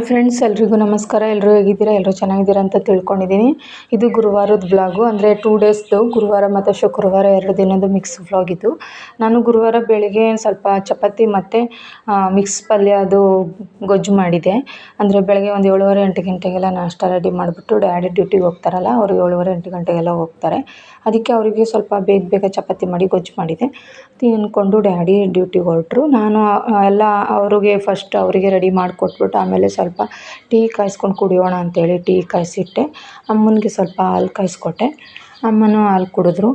Friends, ಎಲ್ರಿಗೂ ನಮಸ್ಕಾರ. ಎಲ್ಲರೂ ಹೇಗಿದ್ದೀರಾ? ಎಲ್ಲರೂ ಚೆನ್ನಾಗಿದ್ದೀರಾ ಅಂತ ತಿಳ್ಕೊಂಡಿದ್ದೀನಿ. ಇದು ಗುರುವಾರದ ವ್ಲಾಗು, ಅಂದರೆ 2 ಡೇಸ್ದು, ಗುರುವಾರ ಮತ್ತು ಶುಕ್ರವಾರ 2 ದಿನದ ಮಿಕ್ಸ್ ವ್ಲಾಗ್ ಇದು. ನಾನು ಗುರುವಾರ ಬೆಳಿಗ್ಗೆ ಸ್ವಲ್ಪ ಚಪಾತಿ ಮತ್ತು ಮಿಕ್ಸ್ ಪಲ್ಯ ಅದು ಗೊಜ್ಜು ಮಾಡಿದೆ. ಅಂದರೆ ಬೆಳಗ್ಗೆ ಒಂದು 7:30 8 ಗಂಟೆಗೆಲ್ಲ ನಾಷ್ಟ ರೆಡಿ ಮಾಡಿಬಿಟ್ಟು ಡ್ಯಾಡಿ ಡ್ಯೂಟಿಗೆ ಹೋಗ್ತಾರಲ್ಲ, ಅವರು 7:30 8 ಗಂಟೆಗೆಲ್ಲ ಹೋಗ್ತಾರೆ. ಅದಕ್ಕೆ ಅವರಿಗೆ ಸ್ವಲ್ಪ ಬೇಗ ಚಪಾತಿ ಮಾಡಿ ಗೊಜ್ಜು ಮಾಡಿದೆ. ತಿನ್ಕೊಂಡು ಡ್ಯಾಡಿ ಡ್ಯೂಟಿಗೆ ಹೊರಟರು. ನಾನು ಎಲ್ಲ ಅವ್ರಿಗೆ ಫಸ್ಟ್ ಅವರಿಗೆ ರೆಡಿ ಮಾಡಿಕೊಟ್ಬಿಟ್ಟು ಆಮೇಲೆ ಸ್ವಲ್ಪ ಟೀ ಕಾಯಿಸ್ಕೊಂಡು ಕುಡಿಯೋಣ ಅಂತೇಳಿ ಟೀ ಕಾಯಿಸಿಟ್ಟೆ. ಅಮ್ಮನಿಗೆ ಸ್ವಲ್ಪ ಹಾಲು ಕಾಯಿಸ್ಕೊಟ್ಟೆ. ಅಮ್ಮನೂ ಹಾಲು ಕುಡಿದ್ರು.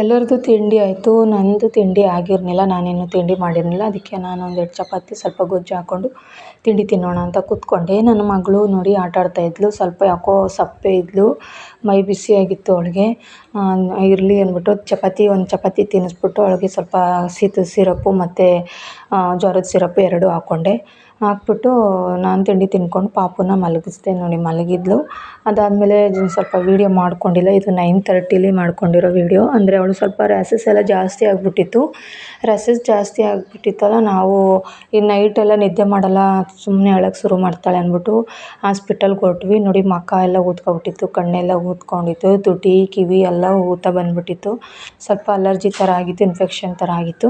ಎಲ್ಲರದ್ದು ತಿಂಡಿ ಆಯಿತು. ನನ್ನದು ತಿಂಡಿ ಆಗಿರಲಿಲ್ಲ, ನಾನೇನು ತಿಂಡಿ ಮಾಡಿರಲಿಲ್ಲ. ಅದಕ್ಕೆ ನಾನು 1 ಚಪಾತಿ ಸ್ವಲ್ಪ ಗೊಜ್ಜು ಹಾಕ್ಕೊಂಡು ತಿಂಡಿ ತಿನ್ನೋಣ ಅಂತ ಕೂತ್ಕೊಂಡೆ. ನನ್ನ ಮಗಳು ನೋಡಿ ಆಟ ಆಡ್ತಾಯಿದ್ಲು. ಸ್ವಲ್ಪ ಯಾಕೋ ಸಪ್ಪೆ ಇದ್ಲು, ಮೈ ಬಿಸಿಯಾಗಿತ್ತು ಅವಳಿಗೆ. ಇರಲಿ ಅಂದ್ಬಿಟ್ಟು ಒಂದು ಚಪಾತಿ ತಿನ್ನಿಸ್ಬಿಟ್ಟು ಅವಳಿಗೆ ಸ್ವಲ್ಪ ಸಿರಪ್ಪು ಮತ್ತು ಜ್ವರದ ಸಿರಪ್ಪು 2 ಹಾಕ್ಕೊಂಡೆ. ಹಾಕ್ಬಿಟ್ಟು ನಾನು ತಿಂಡಿ ತಿನ್ಕೊಂಡು ಪಾಪುನ ಮಲಗಿಸ್ದೆ. ನೋಡಿ ಮಲಗಿದ್ಲು. ಅದಾದಮೇಲೆ ಸ್ವಲ್ಪ ವೀಡಿಯೋ ಮಾಡ್ಕೊಂಡಿಲ್ಲ. ಇದು 9:30 ಮಾಡ್ಕೊಂಡಿರೋ ವೀಡಿಯೋ. ಅಂದರೆ ಅವಳು ಸ್ವಲ್ಪ ರ್ಯಾಸಸ್ ಎಲ್ಲ ಜಾಸ್ತಿ ಆಗಿಬಿಟ್ಟಿತ್ತು. ರ್ಯಾಸಸ್ ಜಾಸ್ತಿ ಆಗಿಬಿಟ್ಟಿತ್ತಲ್ಲ, ನಾವು ಈ ನೈಟೆಲ್ಲ ನಿದ್ದೆ ಮಾಡಲ್ಲ, ಸುಮ್ಮನೆ ಅಳಕ್ಕೆ ಶುರು ಮಾಡ್ತಾಳೆ ಅಂದ್ಬಿಟ್ಟು ಹಾಸ್ಪಿಟಲ್ಗೆ ಹೊರಟ್ವಿ. ನೋಡಿ ಮುಖ ಎಲ್ಲ ಊದ್ಕೊಬಿಟ್ಟಿತ್ತು, ಕಣ್ಣೆಲ್ಲ ಊದ್ಕೊಂಡಿತ್ತು, ತುಟಿ ಕಿವಿ ಎಲ್ಲ ಊತ ಬಂದುಬಿಟ್ಟಿತ್ತು. ಸ್ವಲ್ಪ ಅಲರ್ಜಿ ಥರ ಆಗಿತ್ತು, ಇನ್ಫೆಕ್ಷನ್ ಥರ ಆಗಿತ್ತು.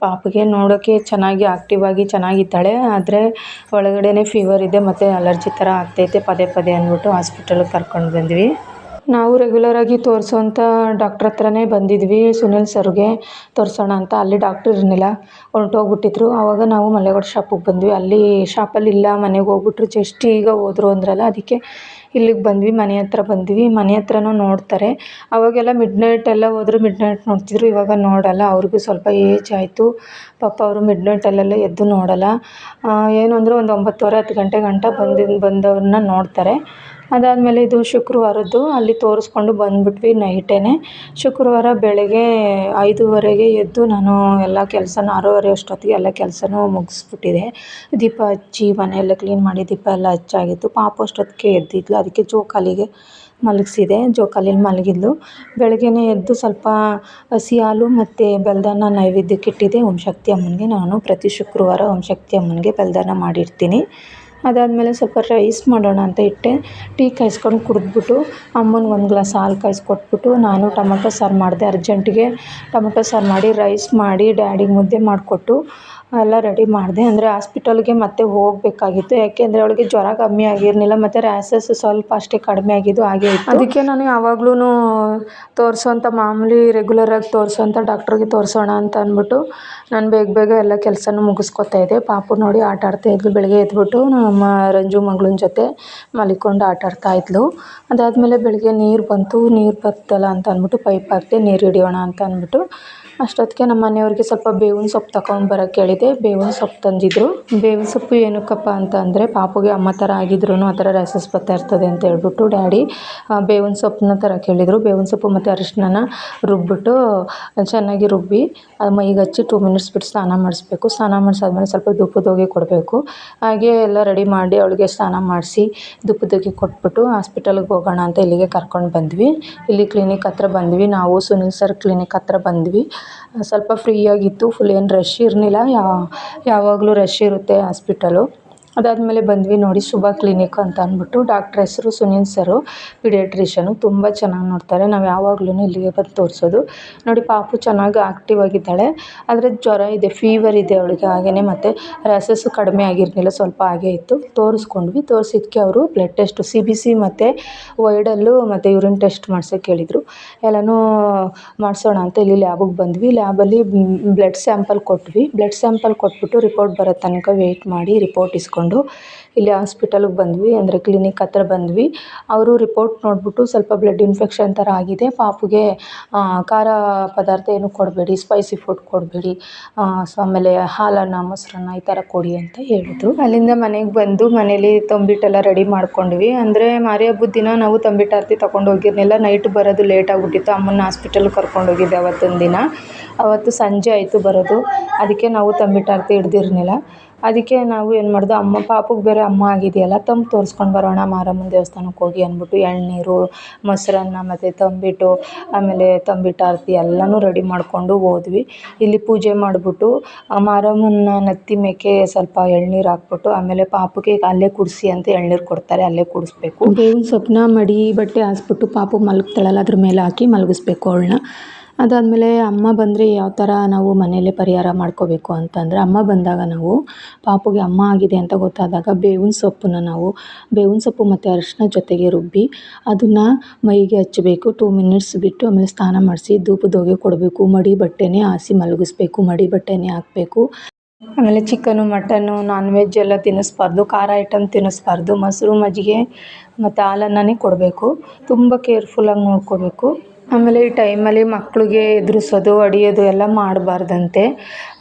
ಪಾಪಗೆ ನೋಡೋಕ್ಕೆ ಚೆನ್ನಾಗಿ ಆ್ಯಕ್ಟಿವ್ ಆಗಿ ಚೆನ್ನಾಗಿದ್ದಾಳೆ, ಆದರೆ ಒಳಗಡೆ ಫೀವರ್ ಇದೆ ಮತ್ತು ಅಲರ್ಜಿ ಥರ ಆಗ್ತೈತೆ ಪದೇ ಅಂದ್ಬಿಟ್ಟು ಹಾಸ್ಪಿಟಲ್ಗೆ ಕರ್ಕೊಂಡು ಬಂದ್ವಿ. ನಾವು ರೆಗ್ಯುಲರಾಗಿ ತೋರಿಸೋಂಥ ಡಾಕ್ಟ್ರ್ ಹತ್ರನೇ ಬಂದಿದ್ವಿ, ಸುನಿಲ್ ಸರ್ಗೆ ತೋರಿಸೋಣ ಅಂತ. ಅಲ್ಲಿ ಡಾಕ್ಟ್ರ್ ಇರಲಿಲ್ಲ, ಹೊರಟೋಗ್ಬಿಟ್ಟಿದ್ರು. ಆವಾಗ ನಾವು ಮಲ್ಲೇಗೌಡ ಶಾಪಿಗೆ ಬಂದ್ವಿ. ಅಲ್ಲಿ ಶಾಪಲ್ಲಿ ಇಲ್ಲ, ಮನೆಗೆ ಹೋಗ್ಬಿಟ್ರು, ಜಸ್ಟ್ ಈಗ ಹೋದ್ರು ಅಂದ್ರಲ್ಲ, ಅದಕ್ಕೆ ಇಲ್ಲಿಗೆ ಬಂದ್ವಿ. ಮನೆ ಹತ್ರ ಬಂದ್ವಿ. ಮನೆ ಹತ್ರನೂ ನೋಡ್ತಾರೆ. ಅವಾಗೆಲ್ಲ ಮಿಡ್ನೈಟ್ ಎಲ್ಲ ಹೋದ್ರು ಮಿಡ್ನೈಟ್ ನೋಡ್ತಿದ್ರು, ಇವಾಗ ನೋಡಲ್ಲ. ಅವ್ರಿಗೂ ಸ್ವಲ್ಪ ಏಜ್ ಆಯಿತು ಪಾಪ, ಅವರು ಮಿಡ್ನೈಟಲ್ಲೆಲ್ಲ ಎದ್ದು ನೋಡಲ್ಲ. ಏನು ಅಂದರೆ ಒಂದು 9:30 10 ಗಂಟೆ ಗಂಟ ಬಂದವ್ರನ್ನ ನೋಡ್ತಾರೆ. ಅದಾದಮೇಲೆ ಇದು ಶುಕ್ರವಾರದ್ದು, ಅಲ್ಲಿ ತೋರಿಸ್ಕೊಂಡು ಬಂದುಬಿಟ್ವಿ ನೈಟೇ. ಶುಕ್ರವಾರ ಬೆಳಗ್ಗೆ 5:30ಗೆ ಎದ್ದು ನಾನು ಎಲ್ಲ ಕೆಲಸನೂ 6:30 ಅಷ್ಟೊತ್ತಿಗೆ ಎಲ್ಲ ಕೆಲಸನೂ ಮುಗಿಸ್ಬಿಟ್ಟಿದೆ. ದೀಪ ಹಚ್ಚಿ ಮನೆಯೆಲ್ಲ ಕ್ಲೀನ್ ಮಾಡಿ ದೀಪ ಎಲ್ಲ ಹಚ್ಚಾಗಿತ್ತು. ಪಾಪು ಅಷ್ಟೊತ್ತಿಗೆ ಎದ್ದಿದ್ಲು, ಅದಕ್ಕೆ ಜೋಕಾಲಿಗೆ ಮಲಗಿಸಿದೆ. ಜೋಕಾಲಿಲಿ ಮಲಗಿದ್ಲು. ಬೆಳಗ್ಗೆನೇ ಎದ್ದು ಸ್ವಲ್ಪ ಹಸಿ ಹಾಲು ಮತ್ತು ಬೆಲ್ಲದನ್ನ ನೈವೇದ್ಯಕ್ಕೆ ಇಟ್ಟಿದ್ದೆ ಓಂಶಕ್ತಿ ಅಮ್ಮನಿಗೆ. ನಾನು ಪ್ರತಿ ಶುಕ್ರವಾರ ಓಂಶಕ್ತಿ ಅಮ್ಮನಿಗೆ ಬೆಲ್ಲದನ್ನ ಮಾಡಿರ್ತೀನಿ. ಅದಾದಮೇಲೆ ಸ್ವಲ್ಪ ರೈಸ್ ಮಾಡೋಣ ಅಂತ ಇಟ್ಟೆ. ಟೀ ಕಾಯಿಸ್ಕೊಂಡು ಕುಡಿದ್ಬಿಟ್ಟು ಅಮ್ಮನಿಗೆ 1 ಗ್ಲಾಸ್ ಹಾಲು ಕಾಯಿಸ್ಕೊಟ್ಬಿಟ್ಟು ನಾನು ಟೊಮೊಟೊ ಸಾರು ಮಾಡಿದೆ. ಅರ್ಜೆಂಟಿಗೆ ಟೊಮೊಟೊ ಸಾರು ಮಾಡಿ ರೈಸ್ ಮಾಡಿ ಡ್ಯಾಡಿಗೆ ಮುದ್ದೆ ಮಾಡಿಕೊಟ್ಟು ಎಲ್ಲ ರೆಡಿ ಮಾಡಿದೆ. ಅಂದರೆ ಹಾಸ್ಪಿಟಲ್ಗೆ ಮತ್ತೆ ಹೋಗಬೇಕಾಗಿತ್ತು, ಯಾಕೆಂದರೆ ಅವಳಿಗೆ ಜ್ವರ ಕಮ್ಮಿ ಆಗಿರಲಿಲ್ಲ ಮತ್ತು ರ್ಯಾಸಸ್ ಸ್ವಲ್ಪ ಅಷ್ಟೇ ಕಡಿಮೆ ಆಗಿದ್ದು ಹಾಗೆ ಇತ್ತು. ಅದಕ್ಕೆ ನಾನು ಯಾವಾಗಲೂ ತೋರಿಸೋಂಥ ಮಾಮೂಲಿ ರೆಗ್ಯುಲರಾಗಿ ತೋರಿಸೋಂಥ ಡಾಕ್ಟ್ರಿಗೆ ತೋರಿಸೋಣ ಅಂತ ಅಂದ್ಬಿಟ್ಟು ನಾನು ಬೇಗ ಎಲ್ಲ ಕೆಲಸನೂ ಮುಗಿಸ್ಕೊತಾ ಇದ್ದೆ. ಪಾಪು ನೋಡಿ ಆಟ ಆಡ್ತಾಯಿದ್ಲು. ಬೆಳಗ್ಗೆ ಎದ್ಬಿಟ್ಟು ನಮ್ಮ ರಂಜು ಮಗಳನ್ನ ಜೊತೆ ಮಲಿಕೊಂಡು ಆಟ ಆಡ್ತಾಯಿದ್ಲು. ಅದಾದಮೇಲೆ ಬೆಳಗ್ಗೆ ನೀರು ಬರ್ತಲ್ಲ ಅಂತ ಅಂದ್ಬಿಟ್ಟು ಪೈಪ್ ಹಾಕಿದೆ, ನೀರು ಹಿಡಿಯೋಣ ಅಂತ ಅಂದ್ಬಿಟ್ಟು. ಅಷ್ಟೊತ್ತಿಗೆ ನಮ್ಮ ಮನೆಯವ್ರಿಗೆ ಸ್ವಲ್ಪ ಬೇವಿನ ಸೊಪ್ಪು ತಗೊಂಡು ಬರೋಕ್ಕೆ ಹೇಳಿದೆ. ಬೇವಿನ ಸೊಪ್ಪು ತಂದಿದ್ರು. ಬೇವಿನ ಸೊಪ್ಪು ಏನಕ್ಕಪ್ಪ ಅಂತ ಅಂದರೆ ಪಾಪುಗೆ ಅಮ್ಮ ಥರ ಆಗಿದ್ರು ಆ ಥರ ರ್ಯಾಸಸ್ ಬರ್ತಾ ಇರ್ತದೆ ಅಂತ ಹೇಳ್ಬಿಟ್ಟು ಡ್ಯಾಡಿ ಬೇವಿನ ಸೊಪ್ಪನ್ನ ತರಕ್ಕೆ ಹೇಳಿದರು. ಬೇವಿನ ಸೊಪ್ಪು ಮತ್ತು ಅರಿಶಿನ ರುಬ್ಬಿಟ್ಟು ಚೆನ್ನಾಗಿ ರುಬ್ಬಿ ಅದು ಮೈಗೆ ಹಚ್ಚಿ 2 ಮಿನಿಟ್ಸ್ ಬಿಟ್ಟು ಸ್ನಾನ ಮಾಡಿಸ್ಬೇಕು. ಸ್ನಾನ ಮಾಡಿಸಾದ್ಮೇಲೆ ಸ್ವಲ್ಪ ಧೂಪದ ಹೊಗೆ ಕೊಡಬೇಕು. ಹಾಗೆ ಎಲ್ಲ ರೆಡಿ ಮಾಡಿ ಅವಳಿಗೆ ಸ್ನಾನ ಮಾಡಿಸಿ ಧೂಪದ ಹೊಗೆ ಕೊಟ್ಬಿಟ್ಟು ಹಾಸ್ಪಿಟಲ್ಗೆ ಹೋಗೋಣ ಅಂತ ಇಲ್ಲಿಗೆ ಕರ್ಕೊಂಡು ಬಂದ್ವಿ. ಇಲ್ಲಿ ಕ್ಲಿನಿಕ್ ಹತ್ರ ಬಂದ್ವಿ. ನಾವು ಸುನಿಲ್ ಸರ್ ಕ್ಲಿನಿಕ್ ಹತ್ರ ಬಂದ್ವಿ. ಸ್ವಲ್ಪ ಫ್ರೀಯಾಗಿತ್ತು, ಫುಲ್ ಏನು ರಶ್ ಇರಲಿಲ್ಲ. ಯಾವಾಗಲೂ ರಶ್ ಇರುತ್ತೆ ಹಾಸ್ಪಿಟಲು. ಅದಾದಮೇಲೆ ಬಂದ್ವಿ. ನೋಡಿ ಶುಭ ಕ್ಲಿನಿಕ್ ಅಂತ ಅಂದ್ಬಿಟ್ಟು. ಡಾಕ್ಟ್ರ್ ಹೆಸರು ಸುನಿಲ್ ಸರು, ಪಿಡಿಯಾಟ್ರಿಷನು. ತುಂಬ ಚೆನ್ನಾಗಿ ನೋಡ್ತಾರೆ. ನಾವು ಯಾವಾಗಲೂ ಇಲ್ಲಿಗೆ ಬಂದು ತೋರಿಸೋದು. ನೋಡಿ ಪಾಪು ಚೆನ್ನಾಗಿ ಆ್ಯಕ್ಟಿವ್ ಆಗಿದ್ದಾಳೆ, ಆದರೆ ಜ್ವರ ಇದೆ, ಫೀವರ್ ಇದೆ ಅವಳಿಗೆ. ಹಾಗೆಯೇ ಮತ್ತು ರ್ಯಾಸಸ್ಸು ಕಡಿಮೆ ಆಗಿರಲಿಲ್ಲ, ಸ್ವಲ್ಪ ಹಾಗೇ ಇತ್ತು. ತೋರಿಸ್ಕೊಂಡ್ವಿ. ತೋರಿಸಿದ್ದಕ್ಕೆ ಅವರು ಬ್ಲಡ್ ಟೆಸ್ಟು CBC ಮತ್ತು ವೈಡಲ್ಲು ಮತ್ತು ಯೂರಿನ್ ಟೆಸ್ಟ್ ಮಾಡ್ಸೋಕ್ಕೆ ಹೇಳಿದರು. ಎಲ್ಲನೂ ಮಾಡಿಸೋಣ ಅಂತ ಇಲ್ಲಿ ಲ್ಯಾಬಿಗೆ ಬಂದ್ವಿ. ಲ್ಯಾಬಲ್ಲಿ ಬ್ಲಡ್ ಸ್ಯಾಂಪಲ್ ಕೊಟ್ವಿ. ಬ್ಲಡ್ ಸ್ಯಾಂಪಲ್ ಕೊಟ್ಬಿಟ್ಟು ರಿಪೋರ್ಟ್ ಬರೋ ತನಕ ವೆಯ್ಟ್ ಮಾಡಿ ರಿಪೋರ್ಟ್ ಇಸ್ಕೊಂಡು ಇಲ್ಲಿ ಹಾಸ್ಪಿಟಲ್ಗೆ ಬಂದ್ವಿ, ಅಂದರೆ ಕ್ಲಿನಿಕ್ ಹತ್ರ ಬಂದ್ವಿ. ಅವರು ರಿಪೋರ್ಟ್ ನೋಡಿಬಿಟ್ಟು ಸ್ವಲ್ಪ ಬ್ಲಡ್ ಇನ್ಫೆಕ್ಷನ್ ಥರ ಆಗಿದೆ, ಪಾಪುಗೆ ಖಾರ ಪದಾರ್ಥ ಏನು ಕೊಡಬೇಡಿ, ಸ್ಪೈಸಿ ಫುಡ್ ಕೊಡಬೇಡಿ, ಆಮೇಲೆ ಹಾಲನ್ನು ಮೊಸರನ್ನ ಈ ಥರ ಕೊಡಿ ಅಂತ ಹೇಳಿದ್ರು. ಅಲ್ಲಿಂದ ಮನೆಗೆ ಬಂದು ಮನೇಲಿ ತಂಬಿಟ್ಟೆಲ್ಲ ರೆಡಿ ಮಾಡ್ಕೊಂಡ್ವಿ. ಅಂದರೆ ಮಾರಿ ಹಬ್ಬದ ದಿನ ನಾವು ತಂಬಿಟ್ಟಾರತಿ ತೊಗೊಂಡು ಹೋಗಿರಲಿಲ್ಲ. ನೈಟ್ ಬರೋದು ಲೇಟ್ ಆಗಿಬಿಟ್ಟಿತ್ತು. ಅಮ್ಮನ ಹಾಸ್ಪಿಟಲ್ಗೆ ಕರ್ಕೊಂಡು ಹೋಗಿದ್ದೆ ಅವತ್ತೊಂದು ದಿನ. ಅವತ್ತು ಸಂಜೆ ಆಯಿತು ಬರೋದು, ಅದಕ್ಕೆ ನಾವು ತಂಬಿಟ್ಟಾರತಿ ಹಿಡ್ದಿರಲಿಲ್ಲ. ಅದಕ್ಕೆ ನಾವು ಏನು ಮಾಡಿದ್ವು, ಪಾಪುಗೆ ಬೇರೆ ಅಮ್ಮ ಆಗಿದೆಯಲ್ಲ, ತಂಬ್ ತೋರಿಸ್ಕೊಂಡು ಬರೋಣ ಮಾರಮ್ಮನ ದೇವಸ್ಥಾನಕ್ಕೆ ಹೋಗಿ ಅಂದ್ಬಿಟ್ಟು ಎಳನೀರು, ಮೊಸರನ್ನ ಮತ್ತು ತಂಬಿಟ್ಟು, ಆಮೇಲೆ ತಂಬಿಟ್ಟು ಆರತಿ ಎಲ್ಲನೂ ರೆಡಿ ಮಾಡಿಕೊಂಡು ಹೋದ್ವಿ. ಇಲ್ಲಿ ಪೂಜೆ ಮಾಡಿಬಿಟ್ಟು ಮಾರಮ್ಮನ ನೆತ್ತಿ ಮೇಕೆ ಸ್ವಲ್ಪ ಎಳ್ನೀರು ಹಾಕ್ಬಿಟ್ಟು, ಆಮೇಲೆ ಪಾಪುಗೆ ಅಲ್ಲೇ ಕುಡಿಸಿ ಅಂತ ಎಳ್ನೀರು ಕೊಡ್ತಾರೆ, ಅಲ್ಲೇ ಕುಡಿಸ್ಬೇಕು. ಬೇವಿನ ಸೊಪ್ಪನ್ನ ಮಡಿ ಬಟ್ಟೆ ಹಾಸ್ಬಿಟ್ಟು ಪಾಪು ಮಲಗ್ತಾಳಲ್ಲ ಅದ್ರ ಮೇಲೆ ಹಾಕಿ ಮಲಗಿಸ್ಬೇಕು ಅವಳನ್ನ. ಅದಾದಮೇಲೆ ಅಮ್ಮ ಬಂದರೆ ಯಾವ ಥರ ನಾವು ಮನೆಯಲ್ಲೇ ಪರಿಹಾರ ಮಾಡ್ಕೋಬೇಕು ಅಂತಂದರೆ, ಅಮ್ಮ ಬಂದಾಗ ನಾವು ಪಾಪುಗೆ ಅಮ್ಮ ಆಗಿದೆ ಅಂತ ಗೊತ್ತಾದಾಗ ಬೇವಿನ ಸೊಪ್ಪು ಮತ್ತು ಅರಿಶಿನ ಜೊತೆಗೆ ರುಬ್ಬಿ ಅದನ್ನು ಮೈಗೆ ಹಚ್ಚಬೇಕು. 2 ಮಿನಿಟ್ಸ್ ಬಿಟ್ಟು ಆಮೇಲೆ ಸ್ನಾನ ಮಾಡಿಸಿ ಧೂಪದ ಹೊಗೆ ಕೊಡಬೇಕು. ಮಡಿ ಬಟ್ಟೆನೇ ಹಾಸಿ ಮಲಗಿಸ್ಬೇಕು, ಮಡಿ ಬಟ್ಟೆನೇ ಹಾಕಬೇಕು. ಆಮೇಲೆ ಚಿಕನು, ಮಟನ್ನು, ನಾನ್ ವೆಜ್ ಎಲ್ಲ ತಿನ್ನಿಸ್ಬಾರ್ದು, ಖಾರ ಐಟಮ್ ತಿನ್ನಿಸ್ಬಾರ್ದು. ಮೊಸರು, ಮಜ್ಜಿಗೆ ಮತ್ತು ಹಾಲನ್ನೇ ಕೊಡಬೇಕು. ತುಂಬ ಕೇರ್ಫುಲ್ಲಾಗಿ ನೋಡ್ಕೋಬೇಕು. ಆಮೇಲೆ ಈ ಟೈಮಲ್ಲಿ ಮಕ್ಕಳಿಗೆ ಎದುರಿಸೋದು, ಹೊಡಿಯೋದು ಎಲ್ಲ ಮಾಡಬಾರ್ದಂತೆ.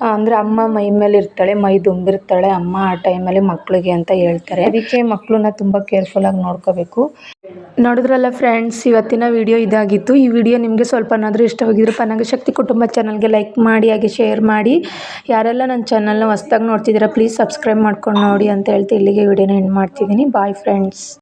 ಅಂದರೆ ಅಮ್ಮ ಮೈ ಮೇಲೆ ಇರ್ತಾಳೆ, ಮೈ ದುಂಬಿರ್ತಾಳೆ ಅಮ್ಮ ಆ ಟೈಮಲ್ಲಿ ಮಕ್ಕಳಿಗೆ ಅಂತ ಹೇಳ್ತಾರೆ. ಅದಕ್ಕೆ ಮಕ್ಕಳನ್ನ ತುಂಬ ಕೇರ್ಫುಲ್ಲಾಗಿ ನೋಡ್ಕೋಬೇಕು. ನೋಡಿದ್ರಲ್ಲ ಫ್ರೆಂಡ್ಸ್, ಇವತ್ತಿನ ವಿಡಿಯೋ ಇದಾಗಿತ್ತು. ಈ ವಿಡಿಯೋ ನಿಮಗೆ ಸ್ವಲ್ಪನಾದರೂ ಇಷ್ಟವಾಗಿದ್ರೆ ಪನ್ನಗ ಶಕ್ತಿ ಕುಟುಂಬ ಚಾನಲ್ಗೆ ಲೈಕ್ ಮಾಡಿ, ಹಾಗೆ ಶೇರ್ ಮಾಡಿ. ಯಾರೆಲ್ಲ ನನ್ನ ಚಾನಲ್ನ ಹೊಸ್ದಾಗಿ ನೋಡ್ತಿದ್ದೀರಾ ಪ್ಲೀಸ್ ಸಬ್ಸ್ಕ್ರೈಬ್ ಮಾಡ್ಕೊಂಡು ನೋಡಿ ಅಂತ ಹೇಳ್ತಾ ಇಲ್ಲಿಗೆ ವಿಡಿಯೋನ ಎಂಡ್ ಮಾಡ್ತಿದ್ದೀನಿ. Bye friends.